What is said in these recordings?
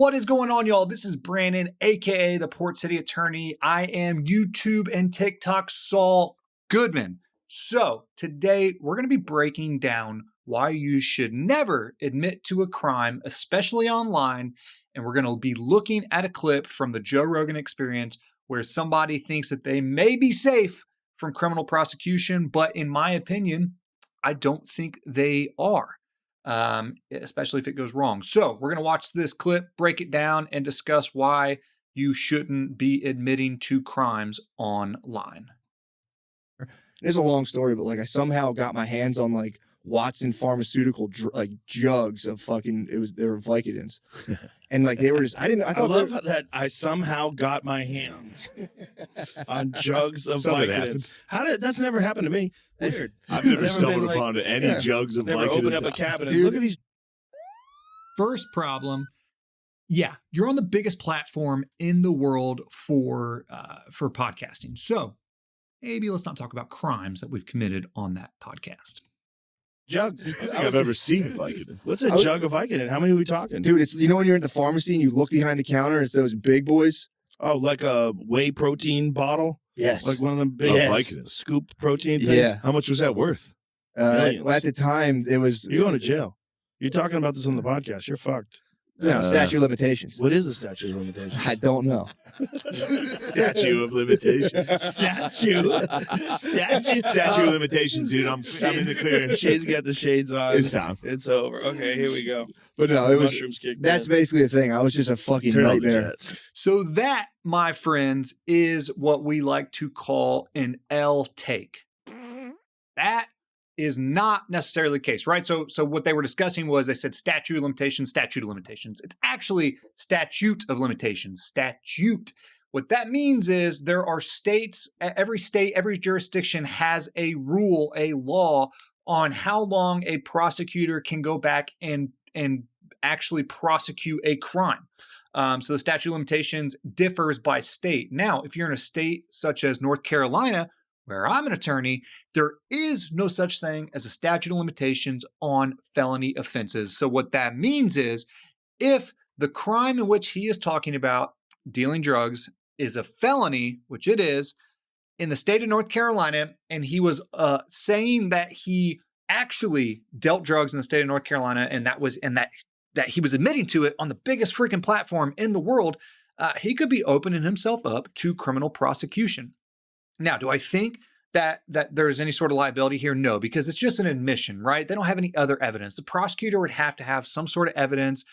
What is going on, y'all? This is Brandon, aka the Port City Attorney. I am YouTube and TikTok Saul Goodman. So today we're going to be breaking down why you should never admit to a crime, especially online. And we're going to be looking at a clip from the Joe Rogan Experience where somebody thinks that they may be safe from criminal prosecution, but in my opinion, I don't think they are. Especially if it goes wrong. So we're going to watch this clip, break it down, and discuss why you shouldn't be admitting to crimes online. It's a long story, but I somehow got my hands on Watson pharmaceutical jugs of they were Vicodins. And they were just, I love that I somehow got my hands on jugs of Vicodins. That's never happened to me. Weird. I've never stumbled upon any jugs of Never Vicodins. opened up a cabinet. Dude. Look at these. First problem. Yeah, you're on the biggest platform in the world for podcasting. So maybe let's not talk about crimes that we've committed on that podcast. Jugs. I don't think I've ever seen a Vicodin. What's a jug of Vicodin? How many are we talking? Dude, it's, when you're at the pharmacy and you look behind the counter, it's those big boys. Oh, like a whey protein bottle? Yes. Like one of them big Vicodin. scoop protein things? Yeah. How much was that worth? Millions. At the time, it was... You're going to jail. You're talking about this on the podcast. You're fucked. No, statute of limitations. What is the statute of limitations? I don't know. Statute of limitations. Statute Statute of limitations, dude. I'm in the clear. Shade's got the shades on. It's time. It's over. Okay, here we go. But no, it was... Mushrooms kicked That's in. basically the thing. I was just a fucking Turn on the nightmare. jets. So that, my friends, is what we like to call an L take. That is not necessarily the case, right? So what they were discussing was they said statute of limitations, statute of limitations. It's actually statute of limitations, statute. What that means is there are states, every state, every jurisdiction has a rule, a law on how long a prosecutor can go back and actually prosecute a crime. So the statute of limitations differs by state. Now, if you're in a state such as North Carolina, where I'm an attorney, there is no such thing as a statute of limitations on felony offenses. So what that means is if the crime in which he is talking about, dealing drugs, is a felony, which it is, in the state of North Carolina, and he was saying that he actually dealt drugs in the state of North Carolina, and that he was admitting to it on the biggest freaking platform in the world, he could be opening himself up to criminal prosecution. Now, do I think that there's any sort of liability here? No, because it's just an admission, right? They don't have any other evidence. The prosecutor would have to have some sort of evidence,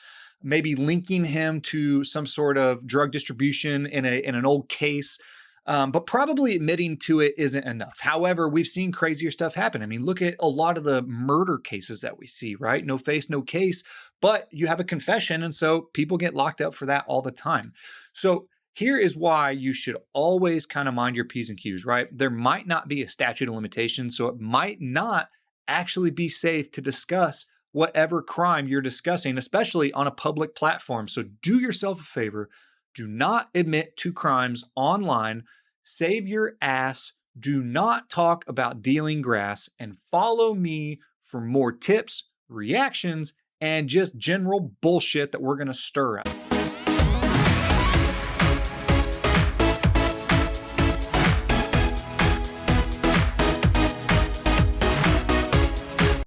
maybe linking him to some sort of drug distribution in an old case, but probably admitting to it isn't enough. However, we've seen crazier stuff happen. I mean, look at a lot of the murder cases that we see, right? No face, no case, but you have a confession, and so people get locked up for that all the time. So here is why you should always kind of mind your P's and Q's, right? There might not be a statute of limitations, so it might not actually be safe to discuss whatever crime you're discussing, especially on a public platform. So do yourself a favor. Do not admit to crimes online. Save your ass. Do not talk about dealing grass, and follow me for more tips, reactions, and just general bullshit that we're going to stir up.